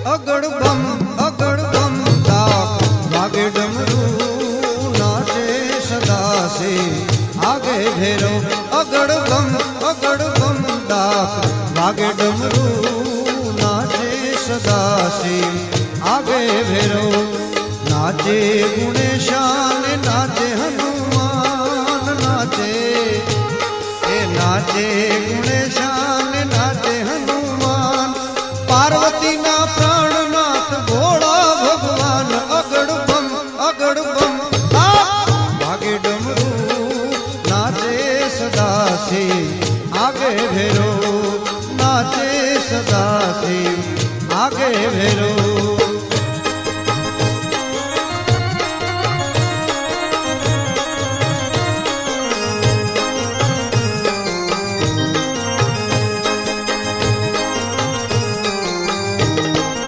અગડ બમ ડાક વાગે ડમરું નાચે સદાસે આગે ભેરો અગડ બમ ડાક વાગે ડમરું નાચે સદાસે આગે ભેરો નાચે ગુણેશાન નાચે હનુમાન નાચે એ નાચે ગુણેશાન નાચે હનુમાન પાર્વતી ના પ્રાણનાથ ભોળા ભગવાન અગડ બમ વાગે ડમરું નાચે સદાસે આગે ભેરો નાચે સદાસે આગે ભેરો